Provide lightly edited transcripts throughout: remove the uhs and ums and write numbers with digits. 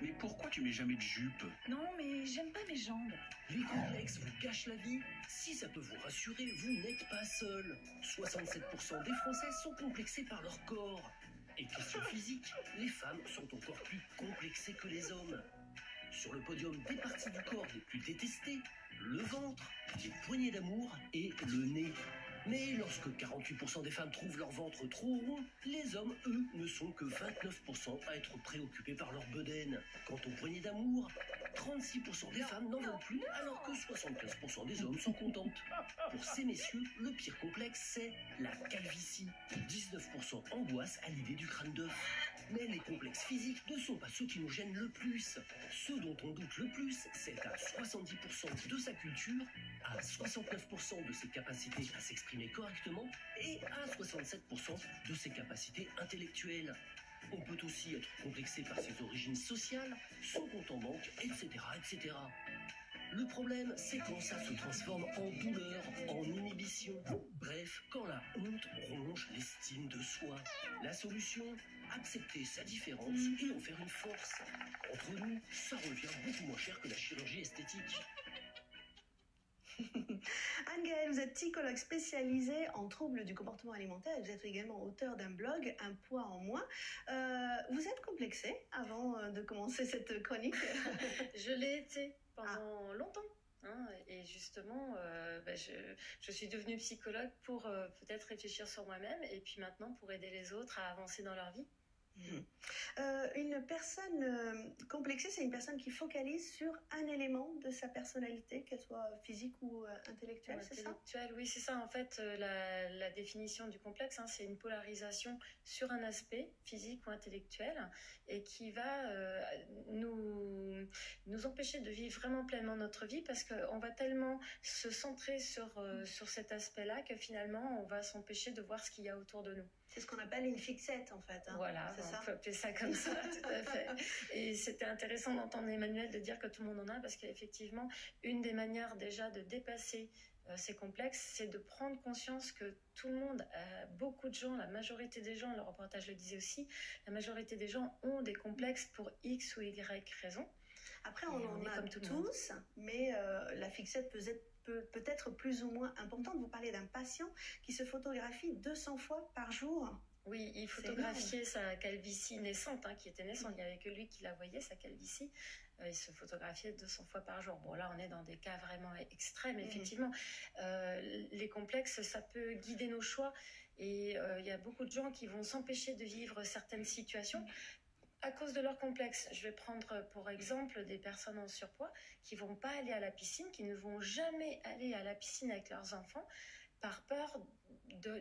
Mais pourquoi tu mets jamais de jupe? Non, mais j'aime pas mes jambes. Les complexes vous gâchent la vie. Si ça peut vous rassurer, vous n'êtes pas seul. 67% des Français sont complexés par leur corps. Et question physique, les femmes sont encore plus complexées que les hommes. Sur le podium des parties du corps les plus détestées, le ventre, les poignées d'amour et le nez. Mais lorsque 48% des femmes trouvent leur ventre trop rond, les hommes, eux, ne sont que 29% à être préoccupés par leur bedaine. Quant aux poignées d'amour, 36% des femmes n'en veulent plus, alors que 75% des hommes sont contentes. Pour ces messieurs, le pire complexe, c'est la calvitie. 19% angoissent à l'idée du crâne d'œuf. Mais les complexes physiques ne sont pas ceux qui nous gênent le plus. Ceux dont on doute le plus, c'est à 70% de sa culture, à 69% de ses capacités à s'exprimer correctement et à 67% de ses capacités intellectuelles. On peut aussi être complexé par ses origines sociales, son compte en banque, etc., etc. Le problème, c'est quand ça se transforme en douleur, en inhibition. Bref, quand la honte ronge l'estime de soi. La solution, accepter sa différence et en faire une force. Entre nous, ça revient beaucoup moins cher que la chirurgie esthétique. Anne-Gaëlle, vous êtes psychologue spécialisée en troubles du comportement alimentaire et vous êtes également auteur d'un blog, Un poids en moins. Vous êtes complexée avant de commencer cette chronique? Je l'ai été pendant longtemps. Hein, et justement, je suis devenue psychologue pour peut-être réfléchir sur moi-même et puis maintenant pour aider les autres à avancer dans leur vie. Une personne complexée, c'est une personne qui focalise sur un élément de sa personnalité, qu'elle soit physique ou intellectuelle, c'est ça? Intellectuelle, oui, c'est ça. En fait, la définition du complexe, hein, c'est une polarisation sur un aspect physique ou intellectuel et qui va nous empêcher de vivre vraiment pleinement notre vie parce qu'on va tellement se centrer sur cet aspect-là que finalement, on va s'empêcher de voir ce qu'il y a autour de nous. C'est ce qu'on appelle une fixette, en fait. Hein. Voilà, c'est ça. On peut appeler ça comme ça, tout à fait. Et c'était intéressant d'entendre Emmanuel de dire que tout le monde en a, parce qu'effectivement, une des manières déjà de dépasser ces complexes, c'est de prendre conscience que tout le monde, beaucoup de gens, la majorité des gens, le reportage le disait aussi, la majorité des gens ont des complexes pour X ou Y raison. Après, on en a comme tous, mais la fixette peut être plus ou moins importante. Vous parlez d'un patient qui se photographie 200 fois par jour. Oui, il photographiait sa calvitie naissante, hein, qui était naissante. Il n'y avait que lui qui la voyait, sa calvitie. Il se photographiait 200 fois par jour. Bon, là, on est dans des cas vraiment extrêmes, effectivement. Les complexes, ça peut guider nos choix. Et il y a beaucoup de gens qui vont s'empêcher de vivre certaines situations à cause de leur complexe. Je vais prendre pour exemple des personnes en surpoids qui ne vont pas aller à la piscine, qui ne vont jamais aller à la piscine avec leurs enfants par peur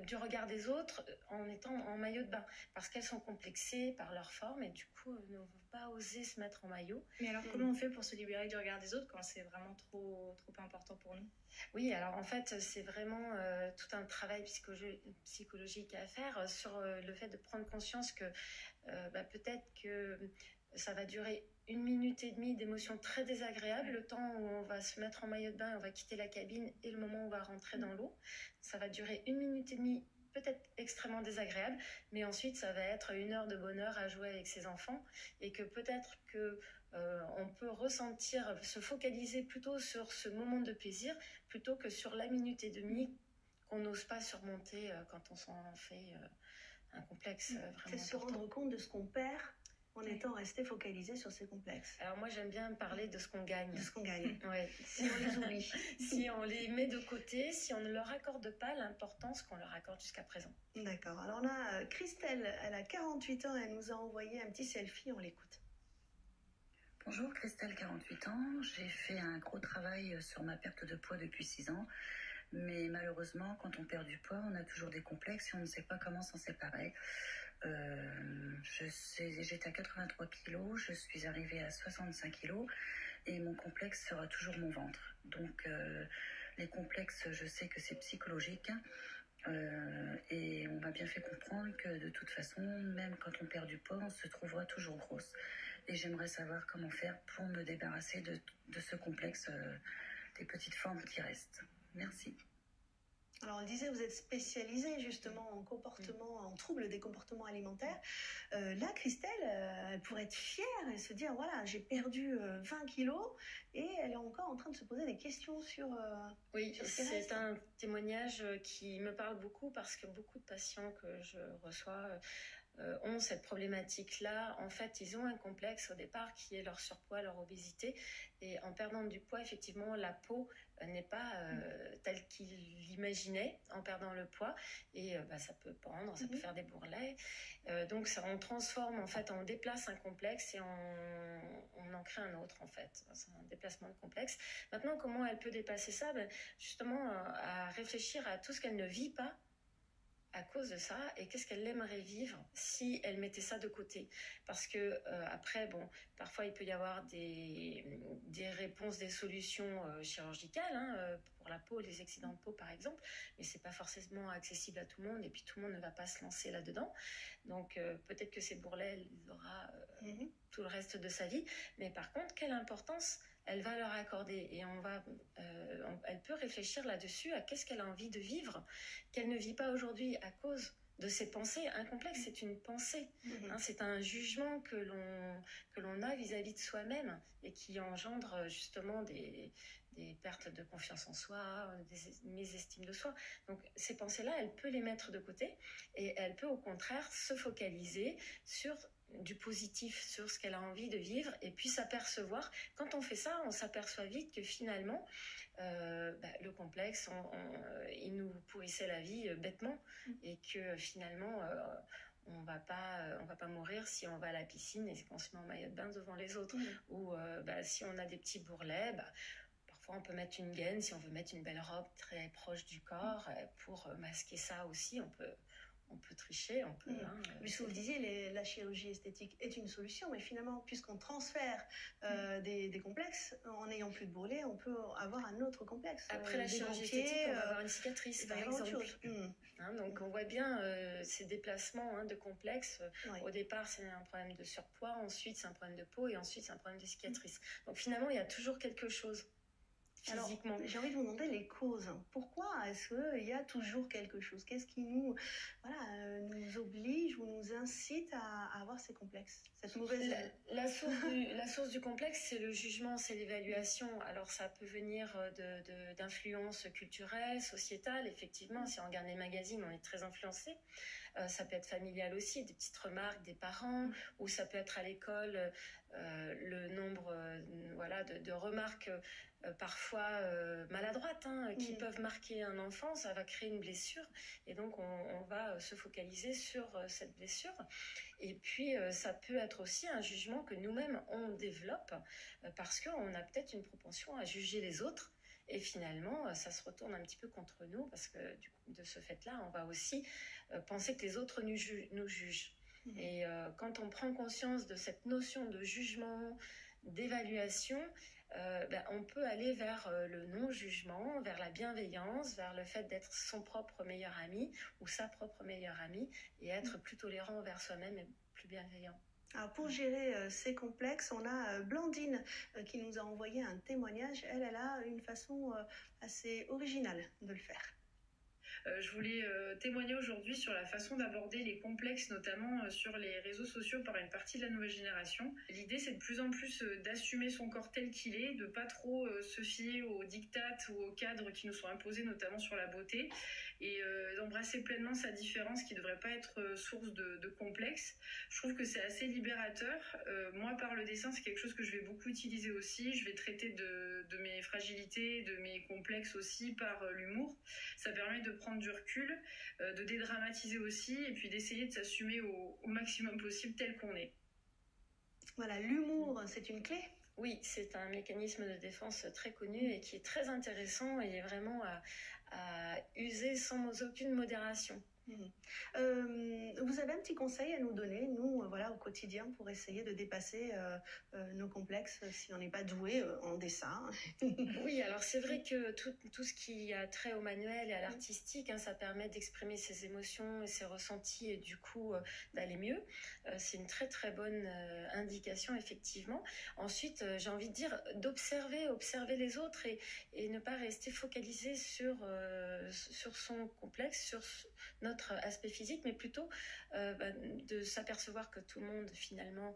du regard des autres en étant en maillot de bain, parce qu'elles sont complexées par leur forme et du coup ne vont pas oser se mettre en maillot. Mais alors comment on fait pour se libérer du regard des autres quand c'est vraiment trop important pour nous? Oui, alors en fait c'est vraiment tout un travail psychologique à faire sur le fait de prendre conscience que peut-être que ça va durer 1 minute et demie d'émotions très désagréables, le temps où on va se mettre en maillot de bain, on va quitter la cabine et le moment où on va rentrer dans l'eau. Ça va durer 1 minute et demie, peut-être extrêmement désagréable, mais ensuite ça va être 1 heure de bonheur à jouer avec ses enfants et que peut-être que on peut ressentir, se focaliser plutôt sur ce moment de plaisir plutôt que sur la minute et demie qu'on n'ose pas surmonter quand on s'en fait un complexe vraiment important. C'est se rendre compte de ce qu'on perd en étant resté focalisé sur ces complexes. Alors moi j'aime bien parler de ce qu'on gagne. De ce qu'on gagne. Ouais. Si on les oublie. Si on les met de côté, si on ne leur accorde pas l'importance qu'on leur accorde jusqu'à présent. D'accord. Alors on a Christelle, elle a 48 ans, elle nous a envoyé un petit selfie, on l'écoute. Bonjour, Christelle, 48 ans. J'ai fait un gros travail sur ma perte de poids depuis 6 ans. Mais malheureusement, quand on perd du poids, on a toujours des complexes et on ne sait pas comment s'en séparer. J'étais à 83 kilos, je suis arrivée à 65 kilos et mon complexe sera toujours mon ventre. Donc les complexes, je sais que c'est psychologique et on m'a bien fait comprendre que de toute façon, même quand on perd du poids, on se trouvera toujours grosse. Et j'aimerais savoir comment faire pour me débarrasser de ce complexe des petites formes qui restent. Merci. Alors, on disait, vous êtes spécialisée justement en comportement, en troubles des comportements alimentaires. Là, Christelle, elle pourrait être fière et se dire, voilà, j'ai perdu 20 kilos et elle est encore en train de se poser des questions sur... Oui, sur ce qui c'est reste. un témoignage qui me parle beaucoup parce que beaucoup de patients que je reçois ont cette problématique-là. En fait, ils ont un complexe au départ qui est leur surpoids, leur obésité. Et en perdant du poids, effectivement, la peau n'est pas telle qu'ils l'imaginaient en perdant le poids. Et ça peut pendre, ça peut faire des bourrelets. Donc, on transforme, en fait, on déplace un complexe et on en crée un autre, en fait. C'est un déplacement de complexe. Maintenant, comment elle peut dépasser ça? Justement, à réfléchir à tout ce qu'elle ne vit pas à cause de ça et qu'est-ce qu'elle aimerait vivre si elle mettait ça de côté. Parce que après, parfois il peut y avoir des réponses, des solutions chirurgicales pour la peau, les accidents de peau par exemple, mais c'est pas forcément accessible à tout le monde et puis tout le monde ne va pas se lancer là-dedans. Donc peut-être que ces bourrelets, elle les aura tout le reste de sa vie, mais par contre, quelle importance elle va leur accorder et elle peut réfléchir là-dessus à qu'est-ce qu'elle a envie de vivre, qu'elle ne vit pas aujourd'hui à cause de ses pensées. Un complexe, c'est une pensée, c'est un jugement que l'on a vis-à-vis de soi-même et qui engendre justement des pertes de confiance en soi, des mésestimes de soi. Donc ces pensées-là, elle peut les mettre de côté et elle peut au contraire se focaliser sur du positif, sur ce qu'elle a envie de vivre et puis s'apercevoir. Quand on fait ça, on s'aperçoit vite que finalement le complexe il nous pourrissait la vie bêtement et que finalement on va pas mourir si on va à la piscine et qu'on se met en maillot de bain devant les autres ou si on a des petits bourrelets, parfois on peut mettre une gaine si on veut mettre une belle robe très proche du corps pour masquer ça aussi. On peut tricher, on peut... Puisque vous disiez, la chirurgie esthétique est une solution, mais finalement, puisqu'on transfère des complexes, en n'ayant plus de bourrelets, on peut avoir un autre complexe. Après la chirurgie esthétique, on va avoir une cicatrice, par exemple. Donc on voit bien ces déplacements de complexes. Au départ, c'est un problème de surpoids, ensuite c'est un problème de peau, et ensuite c'est un problème de cicatrice. Donc finalement, il y a toujours quelque chose. Physiquement. Alors, j'ai envie de vous demander les causes. Pourquoi est-ce qu'il y a toujours quelque chose? Qu'est-ce qui nous oblige ou nous incite à avoir ces complexes? Cette mauvaise... La source du complexe, c'est le jugement, c'est l'évaluation. Alors, ça peut venir d'influences culturelles, sociétales. Effectivement, si on regarde les magazines, on est très influencé. Ça peut être familial aussi, des petites remarques des parents, ou ça peut être à l'école, le nombre de remarques parfois maladroites qui peuvent marquer un enfant, ça va créer une blessure et donc on va se focaliser sur cette blessure. Et puis ça peut être aussi un jugement que nous-mêmes on développe parce qu'on a peut-être une propension à juger les autres. Et finalement, ça se retourne un petit peu contre nous parce que de ce fait-là, on va aussi penser que les autres nous jugent. Et quand on prend conscience de cette notion de jugement, d'évaluation, on peut aller vers le non-jugement, vers la bienveillance, vers le fait d'être son propre meilleur ami ou sa propre meilleure amie et être plus tolérant envers soi-même et plus bienveillant. Alors pour gérer ces complexes, on a Blandine qui nous a envoyé un témoignage. Elle a une façon assez originale de le faire. Je voulais témoigner aujourd'hui sur la façon d'aborder les complexes, notamment sur les réseaux sociaux par une partie de la nouvelle génération. L'idée, c'est de plus en plus d'assumer son corps tel qu'il est, de pas trop se fier aux diktats ou aux cadres qui nous sont imposés, notamment sur la beauté, et d'embrasser pleinement sa différence qui ne devrait pas être source de complexe. Je trouve que c'est assez libérateur. Moi, par le dessin, c'est quelque chose que je vais beaucoup utiliser aussi. Je vais traiter de mes fragilités, de mes complexes aussi par l'humour. Ça permet de prendre du recul, de dédramatiser aussi et puis d'essayer de s'assumer au maximum possible tel qu'on est. Voilà, l'humour, c'est une clé. Oui, c'est un mécanisme de défense très connu et qui est très intéressant et vraiment à user sans aucune modération. Vous avez un petit conseil à nous donner, nous, voilà, au quotidien, pour essayer de dépasser nos complexes si on n'est pas doué en dessin? Oui, alors c'est vrai que tout ce qui a trait au manuel et à l'artistique, hein, ça permet d'exprimer ses émotions et ses ressentis et du coup d'aller mieux. C'est une très très bonne indication, effectivement. Ensuite, j'ai envie de dire observer les autres et ne pas rester focalisé sur son complexe, sur notre aspect physique, mais plutôt de s'apercevoir que tout le monde finalement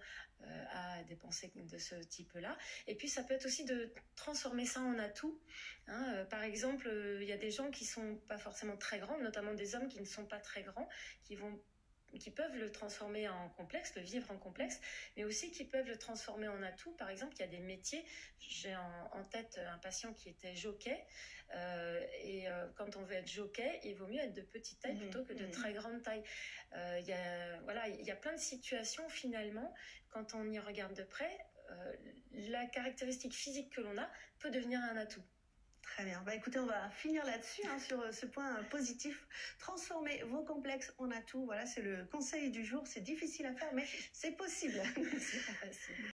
a des pensées de ce type-là. Et puis ça peut être aussi de transformer ça en atout. Hein. Par exemple, il y a des gens qui sont pas forcément très grands, notamment des hommes qui ne sont pas très grands, qui peuvent le transformer en complexe, le vivre en complexe, mais aussi qui peuvent le transformer en atout. Par exemple, il y a des métiers, j'ai en tête un patient qui était jockey, quand on veut être jockey, il vaut mieux être de petite taille plutôt que de très grande taille. Il y a plein de situations finalement, quand on y regarde de près, la caractéristique physique que l'on a peut devenir un atout. Très bien. Bah, écoutez, on va finir là-dessus, hein, sur ce point positif. Transformez vos complexes en atouts. Voilà, c'est le conseil du jour. C'est difficile à faire, mais c'est possible. C'est pas facile.